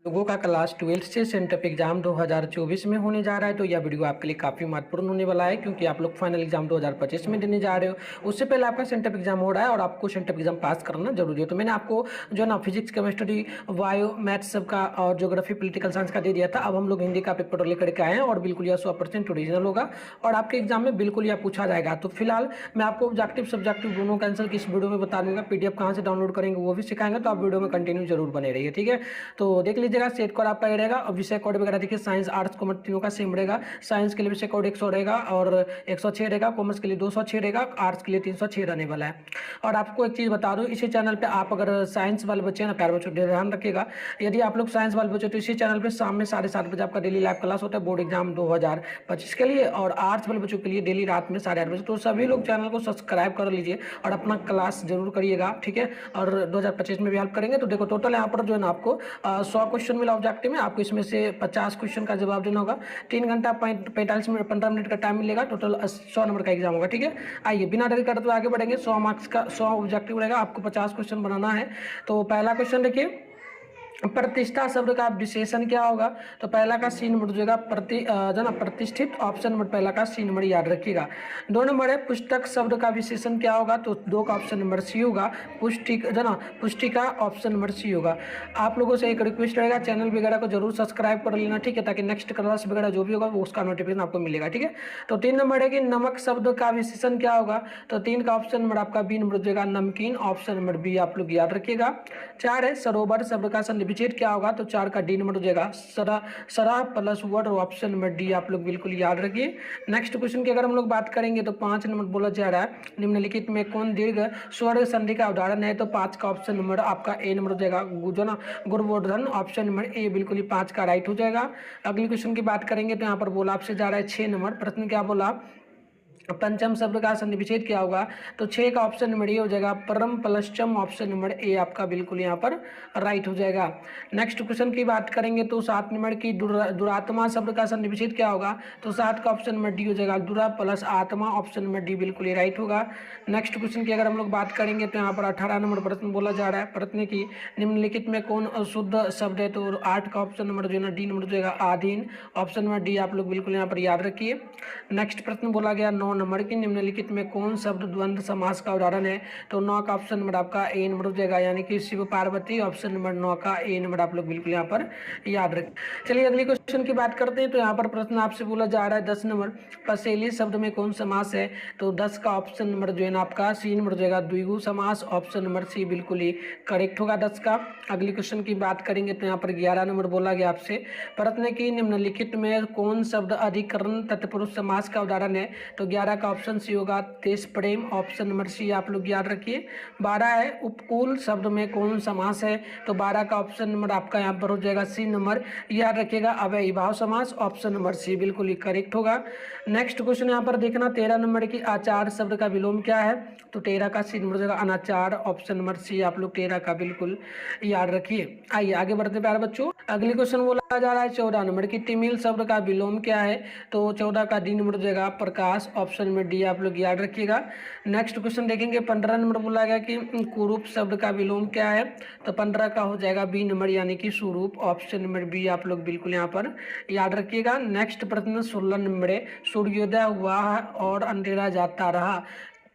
लोगों का class 12th से सेंटअप एग्जाम 2024 में होने जा रहा है। तो यह वीडियो आपके लिए काफ़ी महत्वपूर्ण होने वाला है, क्योंकि आप लोग फाइनल एग्जाम 2025 में देने जा रहे हो। उससे पहले आपका सेंटअप एग्जाम हो रहा है और आपको सेंटअप एग्जाम पास करना जरूरी है। तो मैंने आपको जो है ना फिजिक्स, केमिस्ट्री, बायो, मैथ्स सबका और ज्योग्राफी, पॉलिटिकल साइंस का दे दिया था। अब हम लोग हिंदी का पेपर लेकर के आए हैं और बिल्कुल यह 100% ओरिजिनल होगा और आपके एग्जाम में बिल्कुल यह पूछा जाएगा। तो फिलहाल मैं आपको ऑब्जेक्टिव सब्जेक्टिव दोनों का आंसर किस वीडियो में बता दूंगा। पीडीएफ कहाँ से डाउनलोड करेंगे वो भी सिखाएंगे, तो आप वीडियो में कंटिन्यू जरूर बने रहिए, ठीक है। तो देख लीजिएगा, सेट कोड आपका ये रहेगा और विषय कोड वगैरह देखिए, साइंस आर्ट्स कॉमर्स तीनों का सेम रहेगा। साइंस के लिए विषय कोड 100 रहेगा और 106 रहेगा, कॉमर्स के लिए 206 रहेगा, आर्ट्स के लिए 306 रहने वाला है। और आपको एक चीज़ बता दूं, इसी चैनल पे आप अगर साइंस वाले बच्चे हैं ना, प्यारे बच्चों, ध्यान रखिएगा, यदि आप लोग साइंस वाले बच्चे तो इसी चैनल पे शाम में 7:30 बजे आपका डेली लाइव क्लास होता है बोर्ड एग्जाम 2025 के लिए, और आर्ट्स वाले बच्चों के लिए डेली रात में 8:30 बजे। तो सभी लोग चैनल को सब्सक्राइब कर लीजिए और अपना क्लास जरूर करिएगा, ठीक है। और 2025 में भी हेल्प करेंगे। तो देखो, टोटल यहाँ पर जो है ना आपको 100 क्वेश्चन मिला ऑब्जेक्टिव में, आपको इसमें से 50 क्वेश्चन का जवाब देना होगा। 3 घंटा 45 मिनट 15 मिनट का टाइम मिलेगा। टोटल 100 नंबर का एग्जाम होगा, ठीक है। आइए बिना देरी करते हुए आगे बढ़ेंगे। 100 मार्क्स का 100 ऑब्जेक्टिव रहेगा, आपको 50 क्वेश्चन बनाना है। तो पहला क्वेश्चन देखिए, प्रतिष्ठा शब्द का विशेषण क्या होगा। तो पहला का सी नंबर हो जाएगा जो ना प्रतिष्ठित। ऑप्शन नंबर पहला का सी नंबर याद रखिएगा। 2 नंबर है पुस्तक शब्द का विशेषण क्या होगा। तो 2 का ऑप्शन नंबर सी होगा। पुष्टिक जो ना पुष्टिका, ऑप्शन नंबर सी होगा। आप लोगों से एक रिक्वेस्ट रहेगा, चैनल वगैरह को जरूर सब्सक्राइब कर लेना, ठीक है, ताकि नेक्स्ट क्लास वगैरह जो भी होगा वो उसका नोटिफिकेशन आपको मिलेगा, ठीक है। तो 3 नंबर है कि नमक शब्द का विशेषण क्या होगा। तो 3 का ऑप्शन नंबर आपका बी नंबर हो जाएगा नमकीन, ऑप्शन नंबर बी आप लोग याद रखिएगा। 4 है सरोवर शब्द का विच्छेद क्या होगा। तो 4 का डी नंबर हो जाएगा सरा plus word, option number D आप लोग बिल्कुल याद रखिए। नेक्स्ट क्वेश्चन की अगर हम लोग बात करेंगे तो 5 नंबर बोला जा रहा है, निम्नलिखित में कौन दीर्घ स्वर संधि का उदाहरण है। तो 5 का ऑप्शन नंबर आपका ए नंबर हो जाएगा, जो ना गुणवर्धन, ऑप्शन नंबर ए बिल्कुल ही 5 का राइट हो जाएगा। अगली क्वेश्चन की बात करेंगे तो यहाँ पर बोला आपसे जा रहा है 6 नंबर प्रश्न क्या बोला, पंचम शब्द का संधि विच्छेद क्या होगा। तो 6 का ऑप्शन नंबर ए हो जाएगा परम प्लसचम, ऑप्शन नंबर ए आपका बिल्कुल यहाँ पर राइट हो जाएगा। नेक्स्ट क्वेश्चन की बात करेंगे तो 7 नंबर की दुरात्मा शब्द का संधि विच्छेद क्या होगा। तो 7 का ऑप्शन नंबर डी हो जाएगा दुरा प्लस आत्मा, ऑप्शन नंबर डी बिल्कुल ही राइट होगा। नेक्स्ट क्वेश्चन की अगर हम लोग बात करेंगे तो यहाँ पर 18 नंबर प्रश्न बोला जा रहा है, प्रश्न की निम्नलिखित में कौन अशुद्ध शब्द है। तो 8 का ऑप्शन नंबर जो है ना डी नंबर हो जाएगा आधीन, ऑप्शन नंबर डी आप लोग बिल्कुल यहाँ पर याद रखिए। नेक्स्ट प्रश्न बोला गया 9 नंबर की निम्नलिखित में कौन शब्द द्वंद्व समास का उदाहरण है। तो 9 का ऑप्शन नंबर आपका ए नंबर हो जाएगा, यानी कि शिव पार्वती, ऑप्शन नंबर 9 का ए नंबर आप लोग बिल्कुल यहाँ पर याद रखें। चलिए अगली क्वेश्चन की बात करते हैं। तो यहाँ पर प्रश्न आपसे बोला जा रहा है 10 नंबर, पसेली शब्द में कौन समास है। तो 10 का ऑप्शन नंबर जो है ना आपका सी नंबर हो जाएगा द्विगु समास, ऑप्शन नंबर सी बिल्कुल ही करेक्ट होगा 10 का। अगली क्वेश्चन की बात करेंगे तो यहाँ पर 11 नंबर बोला गया आपसे, प्रश्न की निम्नलिखित में कौन शब्द अधिकरण तत्पुरुष समास का उदाहरण है। तो 11 का ऑप्शन सी होगा देश प्रेम, ऑप्शन नंबर सी आप लोग याद रखिए। 12 है उपकूल शब्द में कौन समास है। तो 12 का ऑप्शन नंबर आपका यहाँ पर हो जाएगा सी नंबर, याद रखिएगा अव्ययीभाव समास, ऑप्शन नंबर सी बिल्कुल ही करेक्ट होगा। नेक्स्ट क्वेश्चन यहाँ पर देखना 13 नंबर की आचार शब्द का विलोम क्या है। तो 13 का सी नंबर हो जाएगा अनाचार, ऑप्शन नंबर सी आप लोग 13 का बिल्कुल याद रखिए। आइए आगे बढ़ते प्यारे बच्चों। अगली क्वेश्चन बोला जा रहा है 14 नंबर की तिमिल शब्द का विलोम क्या है। तो 14 का डी नंबर हो जाएगा प्रकाश, ऑप्शन में डी आप लोग याद रखिएगा। नेक्स्ट क्वेश्चन देखेंगे 15 नंबर बोला गया कि कुरूप शब्द का विलोम क्या है। तो 15 का हो जाएगा बी नंबर, यानी कि स्वरूप, ऑप्शन नंबर बी आप लोग बिल्कुल यहाँ पर याद रखिएगा। नेक्स्ट प्रश्न 16 नंबर है, सूर्योदय हुआ और अंधेरा जाता रहा,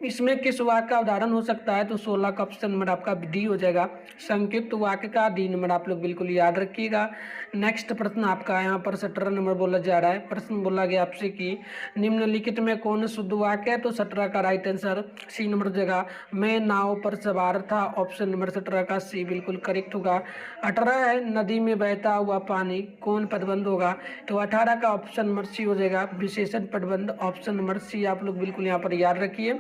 इसमें किस वाक्य का उदाहरण हो सकता है। तो 16 का ऑप्शन नंबर आपका डी हो जाएगा संक्षिप्त वाक्य का, डी नंबर आप लोग बिल्कुल याद रखिएगा। नेक्स्ट प्रश्न आपका यहाँ पर 17 नंबर बोला जा रहा है, प्रश्न बोला गया आपसे कि निम्नलिखित में कौन शुद्ध वाक्य है। तो 17 का राइट आंसर सी नंबर हो जाएगा मैं नाव पर सवार था, ऑप्शन नंबर 17 का सी बिल्कुल करेक्ट होगा। 18 है नदी में बहता हुआ पानी कौन पदबंध होगा। तो 18 का ऑप्शन नंबर सी हो जाएगा विशेषण पदबंध, ऑप्शन नंबर सी आप लोग बिल्कुल यहाँ पर याद रखिए।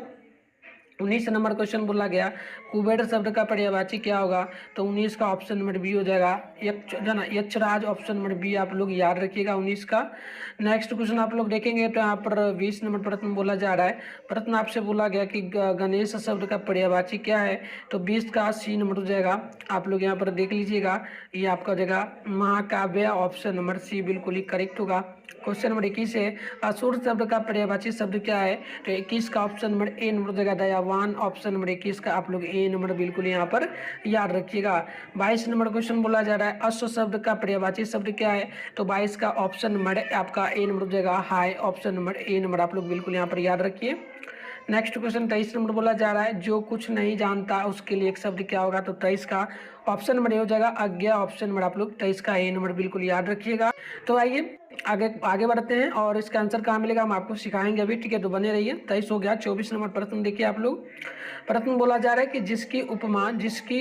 19 नंबर क्वेश्चन बोला गया कुबेर शब्द का पर्यायवाची क्या होगा। तो 19 का ऑप्शन नंबर बी हो जाएगा यक्षराज, ऑप्शन नंबर बी आप लोग याद रखिएगा 19 का। नेक्स्ट क्वेश्चन आप लोग देखेंगे तो यहाँ पर 20 नंबर प्रश्न बोला जा रहा है, प्रश्न आपसे बोला गया कि गणेश शब्द का पर्यायवाची क्या है। तो 20 का सी नंबर हो जाएगा, आप लोग यहाँ पर देख लीजिएगा, ये आपका हो जाएगा महाकाव्य, ऑप्शन नंबर सी बिल्कुल ही करेक्ट होगा। क्वेश्चन नंबर 21 है, असुर शब्द का पर्यायवाची शब्द क्या है? तो 21 का ऑप्शन नंबर ए नंबर देगा दयावान। ऑप्शन नंबर 21 का आप लोग ए नंबर बिल्कुल यहाँ पर याद रखिएगा। 22 नंबर क्वेश्चन बोला जा रहा है, अश्व शब्द का पर्यायवाची शब्द क्या है? तो 22 का ऑप्शन नंबर आपका ए नंबर देगा हाय। ऑप्शन नंबर ए नंबर आप लोग बिल्कुल यहाँ पर याद रखिए। नेक्स्ट क्वेश्चन 23 नंबर बोला जा रहा है, जो कुछ नहीं जानता उसके लिए एक शब्द क्या होगा? तो 23 का ऑप्शन नंबर ए हो जाएगा अज्ञा। ऑप्शन नंबर आप लोग 23 का ए नंबर बिल्कुल याद रखिएगा। तो आइए आगे आगे बढ़ते हैं और इसका आंसर कहाँ मिलेगा हम आपको सिखाएंगे अभी, ठीक है? तो बने रहिए। 23 हो गया। 24 नंबर प्रश्न देखिए आप लोग। प्रश्न बोला जा रहा है कि जिसकी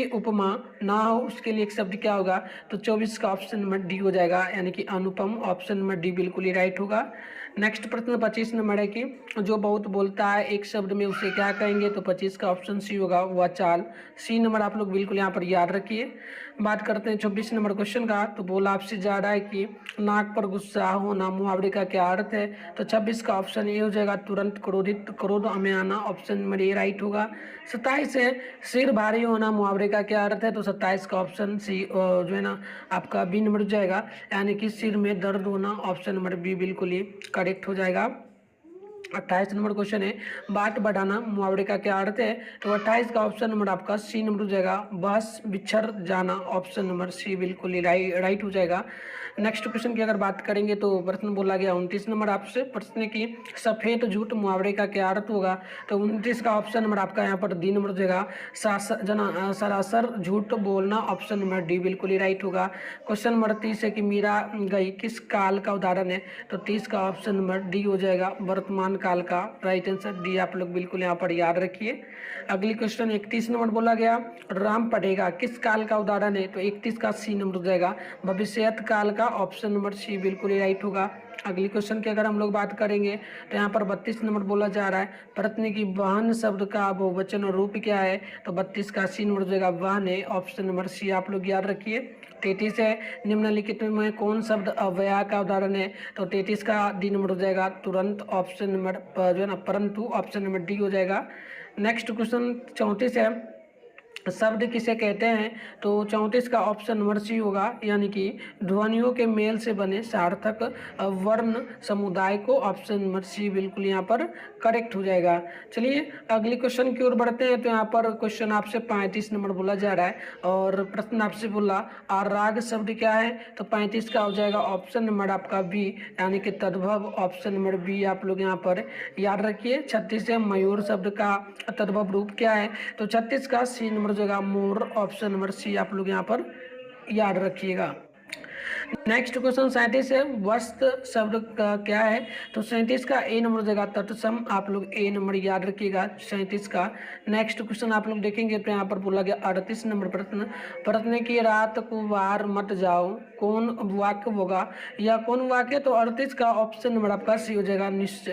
उपमा ना हो उसके लिए एक शब्द क्या होगा? तो 24 का ऑप्शन नंबर डी हो जाएगा, यानी कि अनुपम। ऑप्शन नंबर डी बिल्कुल ही राइट होगा। नेक्स्ट प्रश्न 25 नंबर है कि जो बहुत बोलता है एक शब्द में उसे क्या कहेंगे? तो 25 का ऑप्शन सी होगा वाचाल। सी नंबर आप लोग बिल्कुल यहाँ पर याद रखिए। बात करते हैं 26 नंबर क्वेश्चन का। तो बोला आपसे जा रहा है कि नाक पर गुस्सा होना मुहावरे का क्या अर्थ है? तो 26 का ऑप्शन ए हो जाएगा तुरंत क्रोधित, क्रोध में आना। ऑप्शन नंबर ए राइट होगा। 27 है सिर भारी होना मुहावरे का क्या अर्थ है? तो 27 का ऑप्शन सी जो है ना आपका बी नंबर हो जाएगा, यानी कि सिर में दर्द होना। ऑप्शन नंबर बी बिल्कुल ही करेक्ट हो जाएगा। 28 नंबर क्वेश्चन है, बाट बढ़ाना मुहावरे का क्या अर्थ है? तो 28 का ऑप्शन नंबर आपका सी नंबर हो जाएगा बस बिछड़ जाना। ऑप्शन नंबर सी बिल्कुल ही राइट हो जाएगा। नेक्स्ट क्वेश्चन की अगर बात करेंगे तो प्रश्न बोला गया 29 नंबर आपसे प्रश्न की सफेद झूठ मुहावरे का क्या अर्थ होगा? तो 29 का ऑप्शन नंबर आपका यहाँ पर डी नंबर हो जाएगा सरासर झूठ बोलना। ऑप्शन नंबर डी बिल्कुल ही राइट होगा। क्वेश्चन नंबर 30 है कि मीरा गई किस काल का उदाहरण है? तो 30 का ऑप्शन नंबर डी हो जाएगा वर्तमान काल का। राइट आंसर डी आप लोग बिल्कुल यहाँ पर याद रखिए। अगली क्वेश्चन 31 नंबर बोला गया राम पढ़ेगा किस काल का उदाहरण है? तो 31 का सी नंबर हो जाएगा भविष्यत काल का। ऑप्शन नंबर सी बिल्कुल ही राइट होगा। अगली क्वेश्चन की अगर हम लोग बात करेंगे तो यहाँ पर 32 नंबर बोला जा रहा है पत्नी की बहन शब्द का बहुवचन रूप क्या है? तो 32 का सी नंबर हो जाएगा वाहन है। ऑप्शन नंबर सी आप लोग याद रखिए। 33 है निम्नलिखित में कौन शब्द अव्यय का उदाहरण है? तो 33 का डी नंबर हो जाएगा तुरंत। ऑप्शन नंबर जो है ना परंतु। ऑप्शन नंबर डी हो जाएगा। नेक्स्ट क्वेश्चन 34 है शब्द किसे कहते हैं? तो 34 का ऑप्शन नंबर सी होगा, यानी कि ध्वनियों के मेल से बने सार्थक वर्ण समुदाय को। ऑप्शन नंबर सी बिल्कुल यहाँ पर करेक्ट हो जाएगा। चलिए अगली क्वेश्चन की ओर बढ़ते हैं। तो यहाँ पर क्वेश्चन आपसे 35 नंबर बोला जा रहा है और प्रश्न आपसे बोला और राग शब्द क्या है? तो 35 का हो जाएगा ऑप्शन नंबर आपका बी, यानी कि तद्भव। ऑप्शन नंबर बी आप लोग यहाँ पर याद रखिए। 36 है मयूर शब्द का तद्भव रूप क्या है? तो 36 का सी नंबर जगह मोर। ऑप्शन नंबर सी आप लोग यहाँ पर याद रखिएगा। नेक्स्ट क्वेश्चन 37 है वस्त्र शब्द का क्या है? तो 37 का ए नंबर देगा तत्सम। आप लोग ए नंबर याद रखिएगा 37 का। नेक्स्ट क्वेश्चन आप लोग देखेंगे तो यहाँ पर बोला गया 38 नंबर प्रश्न की रात को बाहर मत जाओ कौन वाक्य होगा या कौन वाक्य? तो 38 का ऑप्शन नंबर आपका सी हो जाएगा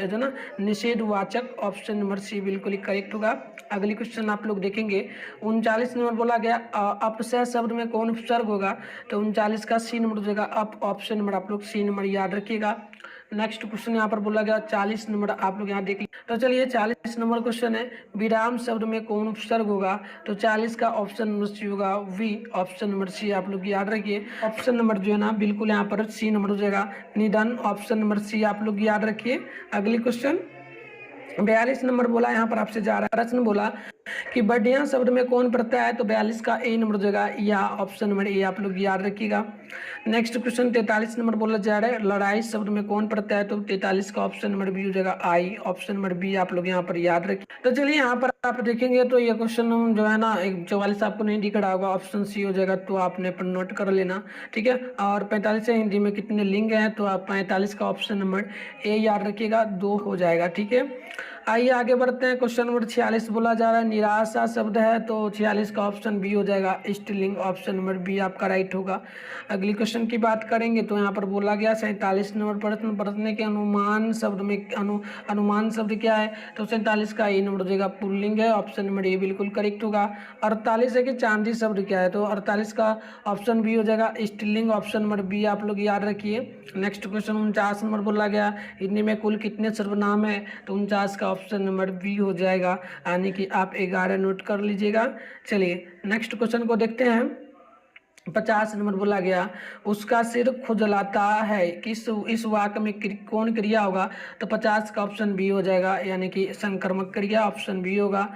जो ना निषेधवाचक। ऑप्शन नंबर सी बिल्कुल ही करेक्ट होगा। अगली क्वेश्चन आप लोग देखेंगे 39 नंबर बोला गया अपशय शब्द में कौन उपसर्ग होगा? तो 39 का सी नंबर हो जाएगा अप। ऑप्शन नंबर आप लोग सी नंबर याद रखिएगा। नेक्स्ट क्वेश्चन यहाँ पर बोला गया 40 नंबर आप लोग यहाँ देख लीजिए। तो चलिए 40 नंबर क्वेश्चन है विराम शब्द में कौन उपसर्ग होगा? तो 40 का ऑप्शन नंबर सी होगा वी। ऑप्शन नंबर सी आप लोग याद रखिए। ऑप्शन नंबर जो है ना बिल्कुल यहाँ पर सी नंबर हो जाएगा निधन। ऑप्शन नंबर सी आप लोग याद रखिए। अगली क्वेश्चन 42 नंबर बोला यहाँ पर आपसे जा रहा है प्रश्न बोला कि बढ़िया शब्द में कौन प्रत्यय है? तो 42 का ए नंबर हो जाएगा या। ऑप्शन नंबर ए आप लोग याद रखिएगा। नेक्स्ट क्वेश्चन 43 नंबर बोला जा रहा है लड़ाई शब्द में कौन प्रत्यय है? तो 43 का ऑप्शन नंबर बी हो जाएगा आई। ऑप्शन नंबर बी आप लोग यहाँ पर याद रखिए। तो चलिए यहाँ पर आप देखेंगे तो ये क्वेश्चन जो है ना 44 आपको नहीं दिख रहा होगा, ऑप्शन सी हो जाएगा, तो आपने पर नोट कर लेना, ठीक है। और 45 है हिंदी में कितने लिंग हैं? तो आप 45 का ऑप्शन नंबर ए याद रखिएगा 2 हो जाएगा, ठीक है। आइए आगे बढ़ते हैं। क्वेश्चन नंबर 46 बोला जा रहा है निराशा शब्द है, तो 46 का ऑप्शन बी हो जाएगा स्त्रीलिंग। ऑप्शन नंबर बी आपका राइट होगा। अगली क्वेश्चन की बात करेंगे तो यहाँ पर बोला गया 47 नंबर प्रश्न के अनुमान शब्द में अनुमान शब्द क्या है? तो 47 का ए नंबर हो जाएगा पुल्लिंग है। ऑप्शन नंबर ए बिल्कुल करेक्ट होगा। 48 है कि चांदी शब्द क्या है? तो 48 का ऑप्शन बी हो जाएगा स्त्रीलिंग। ऑप्शन नंबर बी आप लोग याद रखिए। नेक्स्ट क्वेश्चन 49 नंबर बोला गया हिंदी में कुल कितने सर्वनाम है? तो 49 का ऑप्शन नंबर बी हो जाएगा, यानी कि आप 11 नोट कर लीजिएगा। चलिए नेक्स्ट क्वेश्चन को देखते हैं। 50 नंबर बोला गया, उसका सिर खुजलाता है, किस इस वाक्य में कौन क्रिया होगा? तो 50 का ऑप्शन बी हो जाएगा, यानी कि संक्रमक क्रिया, ऑप्शन बी होगा।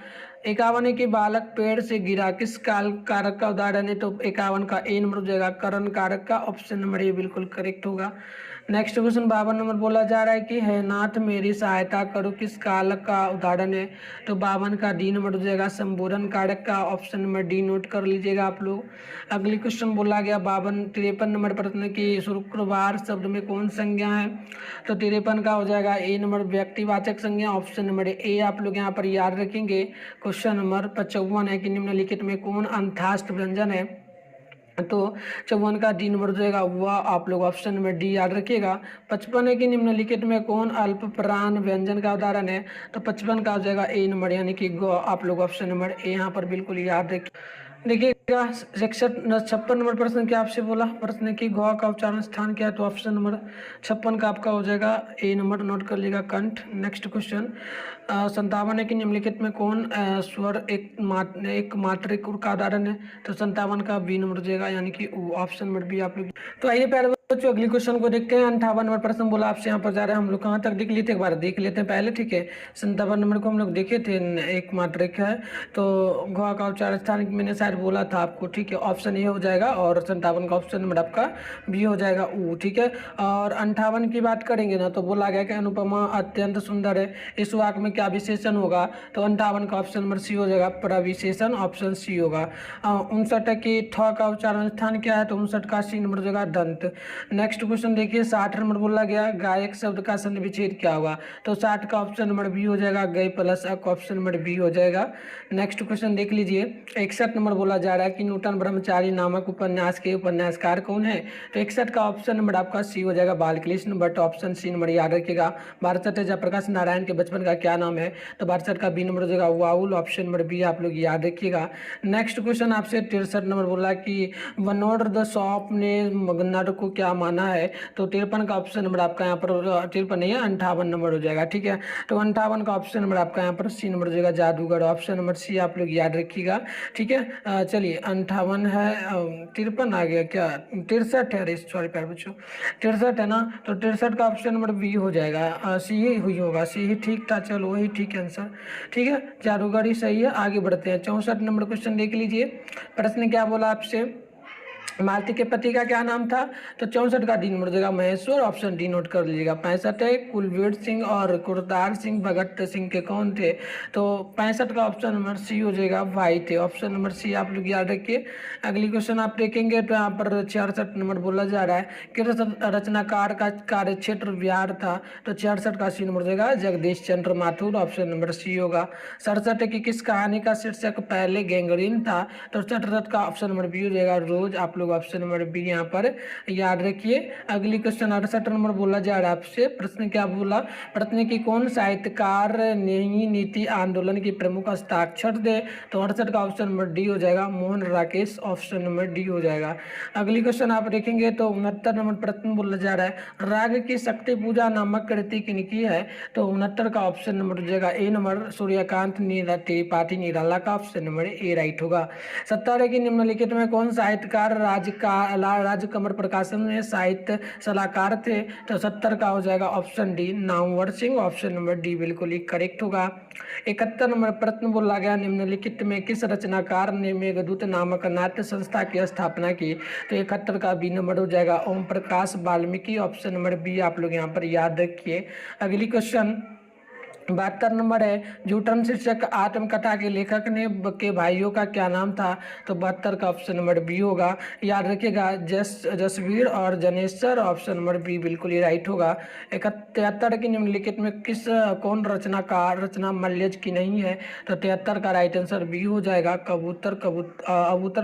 51 है कि बालक पेड़ से गिरा, किस काल कारक का उदाहरण है? तो 51 का ए नंबर हो जाएगा, करण कारक का, ऑप्शन नंबर ए बिल्कुल करेक्ट होगा। नेक्स्ट क्वेश्चन 52 नंबर बोला जा रहा है कि है नाथ मेरी सहायता करो, किस कालक का उदाहरण है? तो 52 का डी नंबर हो जाएगा, संबोधन कारक का, ऑप्शन नंबर डी नोट कर लीजिएगा आप लोग। अगली क्वेश्चन बोला गया 53 नंबर प्रश्न की शुक्रवार शब्द में कौन संज्ञा है? तो 53 का हो जाएगा ए नंबर व्यक्तिवाचक संज्ञा, ऑप्शन नंबर ए आप लोग यहाँ पर याद रखेंगे। क्वेश्चन नंबर 55 है कि निम्नलिखित में कौन अंतःस्थ व्यंजन है? तो 54 का डी नंबर हो जाएगा वह, आप लोग ऑप्शन नंबर डी याद रखिएगा। 55 है कि निम्नलिखित में कौन अल्प प्राण व्यंजन का उदाहरण है? तो 55 का हो जाएगा ए नंबर, यानी कि गो, आप लोग ऑप्शन नंबर ए यहाँ पर बिल्कुल याद रखिए। देखिएगा 56 नंबर प्रश्न क्या आपसे बोला, प्रश्न की गौ का उच्चारण स्थान क्या है? तो ऑप्शन नंबर 56 का आपका हो जाएगा ए नंबर, नोट कर लीजिएगा कंठ। नेक्स्ट क्वेश्चन 57 है कि निम्नलिखित में कौन स्वर एक मात्रिक का उदाहरण है? तो 57 का बी नंबर हो जाएगा, यानी कि ऑप्शन नंबर बी आप लोग। तो आइए प्यारे बच्चों अगली क्वेश्चन को देखते हैं। 58 नंबर प्रश्न बोला आपसे, यहाँ पर जा रहे हैं हम लोग कहाँ तक देख लिए थे, एक बार देख लेते हैं पहले, ठीक है। 57 नंबर को हम लोग देखे थे, एक मात्रिक है, तो घ का उच्चारण स्थान मैंने शायद बोला था आपको, ठीक है, ऑप्शन ए हो जाएगा, और 57 का ऑप्शन नंबर आपका बी हो जाएगा ऊ, ठीक है। और 58 की बात करेंगे ना, तो बोला गया कि अनुपमा अत्यंत सुंदर है, इस वाक्य में क्या विशेषण होगा? तो 58 का ऑप्शन नंबर सी हो जाएगा, प्रविशेषण, ऑप्शन सी होगा। 59 की ठ का उच्चारण स्थान क्या है? तो 59 का सी नंबर हो जाएगा दंत। नेक्स्ट क्वेश्चन देखिए 60 नंबर बोला गया गायक शब्द का संधि विच्छेद क्या होगा? तो 60 का ऑप्शन नंबर बी हो जाएगा, गई प्लस अक, ऑप्शन नंबर बी हो जाएगा। नेक्स्ट क्वेश्चन देख लीजिए 61 नंबर बोला जा रहा है कि नूतन ब्रह्मचारी नामक उपन्यास के उपन्यासकार कौन है? तो 61 का ऑप्शन नंबर आपका सी हो जाएगा, Balkrishna Bhatt, option C number याद रखिएगा। भारत जयप्रकाश नारायण के बचपन का क्या नाम है? तो भारत का बी नंबर हो जाएगा वाउल, ऑप्शन नंबर बी आप लोग याद रखिएगा। नेक्स्ट क्वेश्चन आपसे 63 नंबर बोला कि वनोड द शॉप ने नर को क्या माना है? तो 53 का ऑप्शन नंबर आपका यहाँ पर 53 नहीं है, 58 नंबर हो जाएगा, ठीक है। तो 58 का ऑप्शन नंबर आपका यहाँ पर सी नंबर हो जाएगा, जादूगर, ऑप्शन नंबर सी आप लोग याद रखिएगा, ठीक है। चलिए 58 है, 53 आ गया क्या? 63 है, सॉरी प्यारे बच्चों, 63 है ना, तो 63 का ऑप्शन नंबर बी हो जाएगा, सी ही हुई होगा, सी ही ठीक था, चलो वही ठीक है आंसर, ठीक है, जादूगर ही सही है। आगे बढ़ते हैं 64 नंबर क्वेश्चन देख लीजिए, प्रश्न क्या बोला आपसे, मालती के पति का क्या नाम था? तो 64 का डी नंबर हो जाएगा महेश्वर, ऑप्शन डी नोट कर लीजिएगा। 65 है कुलवीर सिंह और कुरतार सिंह भगत सिंह के कौन थे? तो 65 का ऑप्शन नंबर सी हो जाएगा, भाई थे, ऑप्शन नंबर सी आप लोग याद रखिए। अगली क्वेश्चन आप देखेंगे तो यहाँ पर 66 नंबर बोला जा रहा है कि रचनाकार का कार्य क्षेत्र बिहार था, तो 66 का सी नंबर हो जाएगा जगदीश चंद्र माथुर, ऑप्शन नंबर सी होगा। 67 है कि किस कहानी का शीर्षक पहले गैंगरीन था? तो 67 का ऑप्शन नंबर बी हो जाएगा रोज, आप लोग ऑप्शन नंबर बी यहाँ पर याद रखिए। अगली क्वेश्चन 68 नंबर बोला जा रहा है आपसे, प्रश्न क्या बोला, प्रश्न की कौन साहित्यकार नई नीति आंदोलन की प्रमुख हस्ताक्षर दे? तो 68 का ऑप्शन नंबर डी हो जाएगा Mohan Rakesh, option number D हो जाएगा। अगली क्वेश्चन आप देखेंगे तो 69 नंबर प्रश्न बोला जा रहा है राग की शक्ति पूजा नामक कृति किनकी है? तो 69 का ऑप्शन नंबर हो जाएगा ए नंबर सूर्यकांत त्रिपाठी निराला का, ऑप्शन नंबर ए राइट होगा। 70 है कि निम्नलिखित में कौन साहित्यकार राजकमल प्रकाशन में साहित्य सलाहकार थे? तो 70 का हो जाएगा option D Namvar Singh, option number D बिल्कुल ही करेक्ट होगा। 71 नंबर प्रश्न बोला गया निम्नलिखित में किस रचनाकार ने मेघदूत नामक नाट्य संस्था की स्थापना की? तो 71 का बी नंबर हो जाएगा Om Prakash Valmiki, option number B आप लोग यहाँ पर याद रखिए। अगली क्वेश्चन 72 नंबर है जूठन शीर्षक आत्मकथा के लेखक ने के भाइयों का क्या नाम था? तो 72 का ऑप्शन नंबर बी होगा, याद रखिएगा जसवीर और जनेश्वर, ऑप्शन नंबर बी बिल्कुल ही राइट होगा। 73 की निम्नलिखित में किस कौन रचनाकार रचना मल्यज की नहीं है? तो 73 का राइट आंसर बी हो जाएगा अबूतर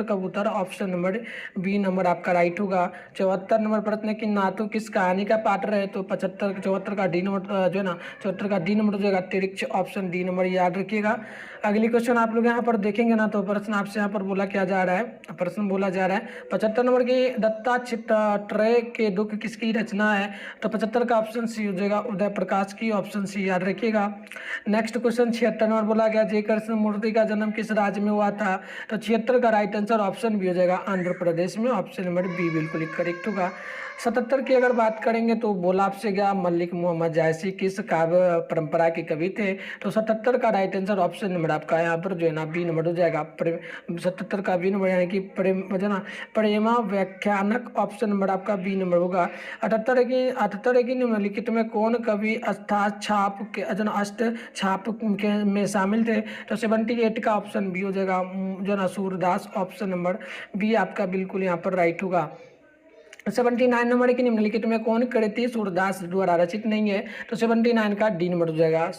कबूतर, ऑप्शन नंबर बी नंबर आपका राइट होगा। 74 नंबर प्रश्न की नातू किस कहानी का पात्र है? तो 74 का डी नंबर जो है ना 74 का डी नंबर जाएगा अंतरिक्ष, ऑप्शन डी नंबर याद रखिएगा। अगली क्वेश्चन आप लोग यहाँ पर देखेंगे ना तो प्रश्न आपसे यहाँ पर बोला क्या जा रहा है, प्रश्न बोला जा रहा है 75 नंबर की दत्तात्रेय के दुख किसकी रचना है, तो 75 का ऑप्शन सी हो जाएगा उदय प्रकाश की, ऑप्शन सी याद रखिएगा। नेक्स्ट क्वेश्चन 76 नंबर बोला गया जय कृष्ण मूर्ति का जन्म किस राज्य में हुआ था, तो 76 का राइट आंसर ऑप्शन बी हो जाएगा आंध्र प्रदेश में, ऑप्शन नंबर बी बिल्कुल करेक्ट होगा। 77 की अगर बात करेंगे तो बोला आपसे गया मलिक मोहम्मद जायसी किस काव्य परंपरा के कवि थे, तो 77 का राइट आंसर ऑप्शन नंबर आपका यहाँ पर जो है ना बी नंबर हो जाएगा। 77 का बी नंबर यानी कि प्रेमा व्याख्यानक, ऑप्शन नंबर आपका बी नंबर होगा। 78 की निम्नलिखित में कौन कवि अष्ट छाप में शामिल थे, तो 78 का ऑप्शन बी हो जाएगा जो ना सूरदास, ऑप्शन नंबर बी आपका बिल्कुल यहाँ पर राइट होगा। 79 नंबर की निम्नलिखित में कौन कृति सूरदास द्वारा रचित नहीं है, तो 79 का डी नंबर हो जाएगा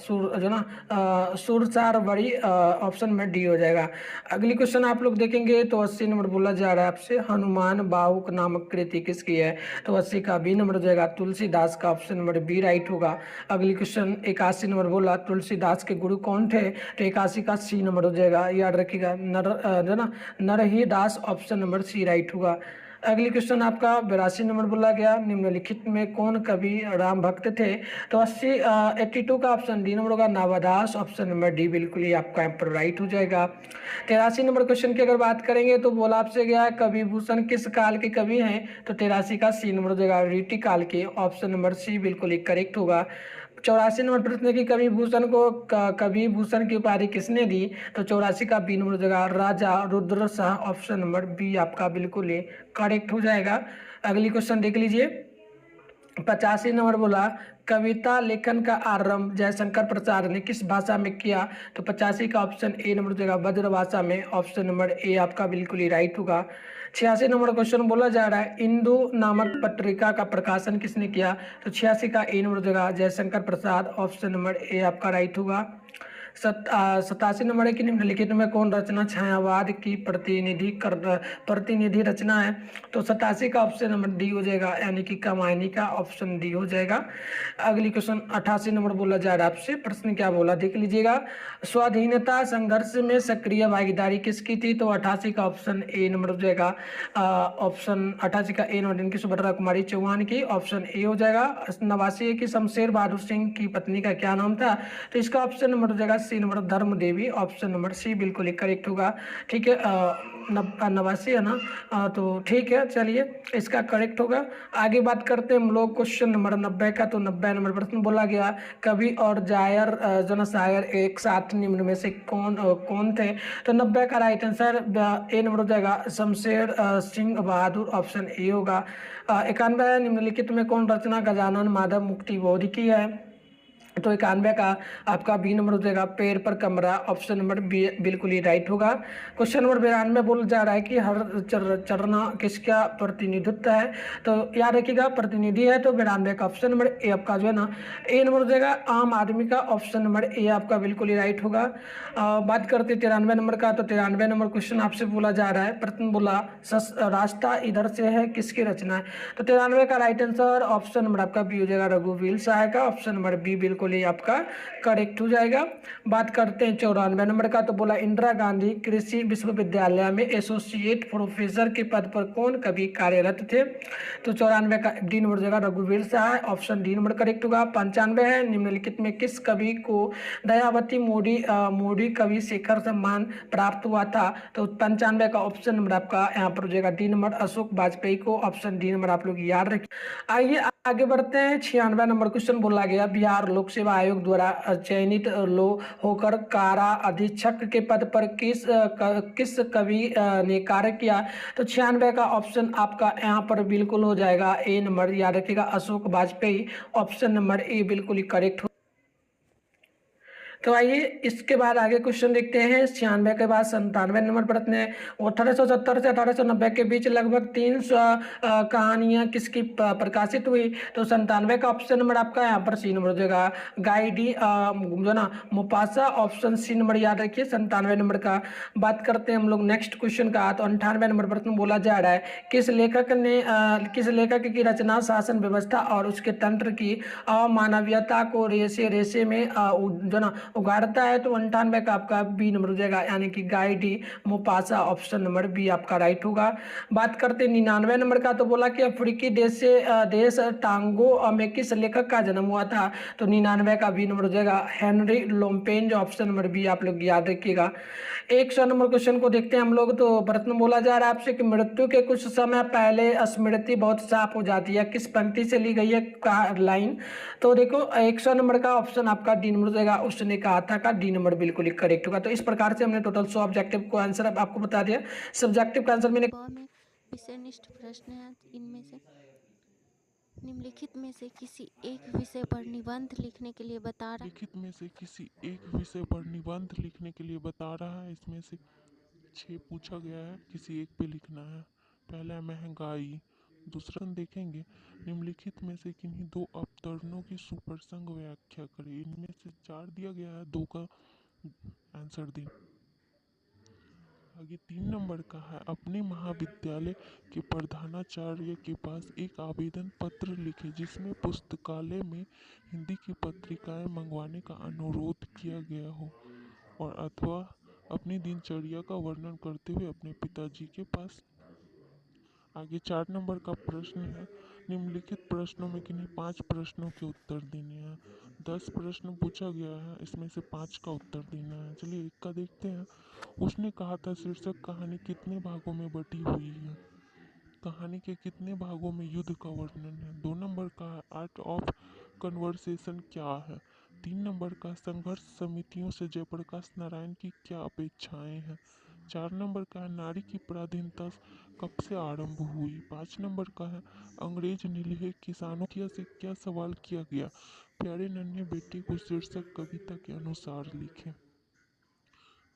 सुरसार बड़ी, ऑप्शन में डी हो जाएगा। अगली क्वेश्चन आप लोग देखेंगे तो 80 नंबर बोला जा रहा है आपसे हनुमान बाहुक नामक कृति किसकी है, तो 80 का बी नंबर हो जाएगा तुलसीदास का, ऑप्शन नंबर बी राइट होगा। अगली क्वेश्चन 81 नंबर बोला तुलसीदास के गुरु कौन थे, तो 81 का सी नंबर हो जाएगा, याद रखिएगा नरही दास, ऑप्शन नंबर सी राइट होगा। अगली क्वेश्चन आपका 82 नंबर बोला गया निम्नलिखित में कौन कवि राम भक्त थे, तो 82 का ऑप्शन डी नंबर होगा नवादास, ऑप्शन नंबर डी बिल्कुल ही आपका यहाँ पर राइट हो जाएगा। 83 नंबर क्वेश्चन की अगर बात करेंगे तो बोला आपसे गया कवि भूषण किस काल के कवि हैं, तो 83 का सी नंबर हो जाएगा रीति काल के, ऑप्शन नंबर सी बिल्कुल ही करेक्ट होगा। 84 नंबर प्रश्न की कवि भूषण की उपाधि किसने दी, तो 84 का बी नंबर हो जाएगा Raja Rudra Shah, option number B आपका बिल्कुल ही करेक्ट हो जाएगा। अगली क्वेश्चन देख लीजिए 85 नंबर बोला कविता लेखन का आरंभ जयशंकर प्रसाद ने किस भाषा में किया, तो 85 का ऑप्शन ए नंबर हो जाएगा ब्रज भाषा में, ऑप्शन नंबर ए आपका बिल्कुल ही राइट होगा। 86 नंबर क्वेश्चन बोला जा रहा है इंदु नामक पत्रिका का प्रकाशन किसने किया, तो 86 का ए नंबर हो जाएगा Jaishankar Prasad, option number A आपका राइट होगा। 87 नंबर की निम्नलिखित में कौन रचना छायावाद की प्रतिनिधि रचना है, तो 87 का ऑप्शन नंबर डी हो जाएगा यानी कि कमायनी का, ऑप्शन डी हो जाएगा। अगली क्वेश्चन 88 नंबर बोला जा रहा है आपसे, प्रश्न क्या बोला देख लीजिएगा स्वाधीनता संघर्ष में सक्रिय भागीदारी किसकी थी, तो 88 का ऑप्शन ए नंबर हो जाएगा ऑप्शन 88 का ए नंबर इनकी सुभद्रा कुमारी चौहान की, ऑप्शन ए हो जाएगा। 89 की शमशेर बहादुर सिंह की पत्नी का क्या नाम था, तो इसका ऑप्शन नंबर हो जाएगा सी नंबर धर्म देवी, ऑप्शन नंबर सी बिल्कुल ही करेक्ट होगा। ठीक है 89 है ना, तो ठीक है चलिए इसका करेक्ट होगा। आगे बात करते हैं हम लोग क्वेश्चन नंबर 90 का, तो 90 नंबर प्रश्न बोला गया कवि और जायर शायर एक साथ निम्न में से कौन थे, तो 90 का राइट आंसर ए नंबर हो जाएगा शमशेर सिंह बहादुर, ऑप्शन ए होगा। 91 निम्नलिखित में कौन रचना गजानन माधव मुक्तिबोध की है, तो 91 का आपका बी नंबर हो जाएगा पैर पर कमरा, ऑप्शन नंबर बी बिल्कुल ही राइट होगा। क्वेश्चन नंबर 92 बोला जा रहा है कि हर चरना किसका प्रतिनिधित्व है, तो याद रखिएगा प्रतिनिधि है तो 92 का ऑप्शन नंबर ए आपका जो है ना ए नंबर हो जाएगा आम आदमी का, ऑप्शन नंबर ए आपका बिल्कुल ही राइट होगा। बात करते हैं 93 नंबर का, तो 93 नंबर क्वेश्चन आपसे बोला जा रहा है प्रश्न बोला रास्ता इधर से है किसकी रचना है, तो 93 का राइट आंसर ऑप्शन नंबर आपका बी हो जाएगा रघुवीर शाह का, ऑप्शन नंबर बी बिल्कुल ही आपका करेक्ट हो जाएगा। बात करते हैं 94 नंबर का, तो बोला इंदिरा गांधी कृषि विश्वविद्यालय में एसोसिएट प्रोफेसर के पद पर कौन कवि कार्यरत थे, तो 94 का डी नंबर हो जाएगा रघुवीर Shah, option D number correct होगा। 95 है निम्नलिखित में किस कवि को दयावती मोदी कवि शेखर सम्मान प्राप्त हुआ था, तो 95 का ऑप्शन नंबर आपका यहाँ पर हो जाएगा डी नंबर अशोक वाजपेयी को, ऑप्शन डी नंबर आप लोग याद रखें। आइए आगे बढ़ते हैं 96 नंबर क्वेश्चन बोला गया बिहार लोक सेवा आयोग द्वारा चयनित होकर कारा अधीक्षक के पद पर किस कवि ने कार्य किया, तो 96 का ऑप्शन आपका यहाँ पर बिल्कुल हो जाएगा ए नंबर, याद रखिएगा Ashok Vajpayee, option number A बिल्कुल ही करेक्ट हो। तो आइए इसके बाद आगे क्वेश्चन देखते हैं। 96 के बाद 97 नंबर प्रश्न है। 1870 से 1890 के बीच लगभग 300 कहानियां किसकी प्रकाशित हुई? तो 97 का ऑप्शन नंबर आपका यहाँ पर सी नंबर हो जाएगा, गाइडी जो ना मुपासा। ऑप्शन सी नंबर याद रखिए 97 नंबर का। बात करते हैं हम लोग नेक्स्ट क्वेश्चन का। तो 98 नंबर प्रश्न बोला जा रहा है, किस लेखक की रचना शासन व्यवस्था और उसके तंत्र की अमानवीयता को रेसे रेसे में जो ना उगाड़ता है? तो 98 का आपका बी नंबर हो जाएगा, यानी कि Guy de मुपासा। Option number B आपका राइट होगा। बात करते हैं 99 नंबर का। तो बोला कि अफ्रीकी देश टांगो में किस लेखक का जन्म हुआ था? तो 99 का बी नंबर हो जाएगा, हेनरी लोम्पेंज। ऑप्शन नंबर बी आप लोग याद रखिएगा। 100 नंबर क्वेश्चन को देखते हैं हम लोग। तो प्रश्न बोला जा रहा है आपसे कि मृत्यु के कुछ समय पहले स्मृति बहुत साफ हो जाती है, किस पंक्ति से ली गई है लाइन? तो देखो 100 नंबर का ऑप्शन आपका डी नंबर हो जाएगा, उसने कहा था का डी नंबर बिल्कुल ही करेक्ट होगा। तो इस प्रकार से हमने टोटल 100 ऑब्जेक्टिव को आंसर अब आपको बता दिया। सब्जेक्टिव का आंसर मैंने में विषयनिष्ठ प्रश्न है। इनमें से निम्नलिखित में से किसी एक विषय पर निबंध लिखने के लिए बता रहा लिखित में से किसी एक विषय पर निबंध लिखने के लिए बता रहा है। इसमें से 6 पूछा गया है, किसी एक पे लिखना है। पहला है महंगाई। दूसरा देखेंगे, निम्नलिखित में से किन्हीं 2 अवतरणों की सुप्रसंग व्याख्या करें। इनमें से 4 दिया गया है, 2 का आंसर दें। आगे 3 नंबर का है, अपने महाविद्यालय के प्रधानाचार्य के पास एक आवेदन पत्र लिखे जिसमें पुस्तकालय में हिंदी की पत्रिकाएं मंगवाने का अनुरोध किया गया हो, और अथवा अपनी दिनचर्या का वर्णन करते हुए अपने पिताजी के पास। आगे 4 नंबर का प्रश्न है, निम्नलिखित प्रश्नों में किन्हीं 5 प्रश्नों के उत्तर देने हैं। 10 प्रश्न पूछा गया है, इसमें से 5 का उत्तर देना है। चलिए एक का देखते हैं। उसने कहा था शीर्षक कहानी कितने भागों में बटी हुई है? कहानी के कितने भागों में युद्ध का वर्णन है? 2 नंबर का है, आर्ट ऑफ कन्वर्सेशन क्या है? 3 नंबर का, संघर्ष समितियों से जयप्रकाश नारायण की क्या अपेक्षाएं हैं? 4 नंबर का है, नारी की पराधीनता कब से आरंभ हुई? 5 नंबर का है, अंग्रेज निलीह किसानों से क्या सवाल किया गया? प्यारे नन्हे बेटे को शीर्षक कविता के अनुसार लिखें।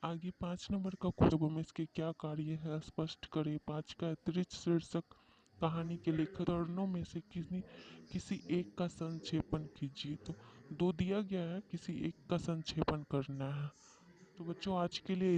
आगे 5 नंबर का क्वेश्चन में इसके क्या कार्य है स्पष्ट करें। 5 का अतिरिक्त शीर्षक कहानी के लेखक चरणों में से किसी एक का संक्षेपण कीजिए। तो 2 दिया गया है, किसी एक का संक्षेपण करना है। तो बच्चों आज के लिए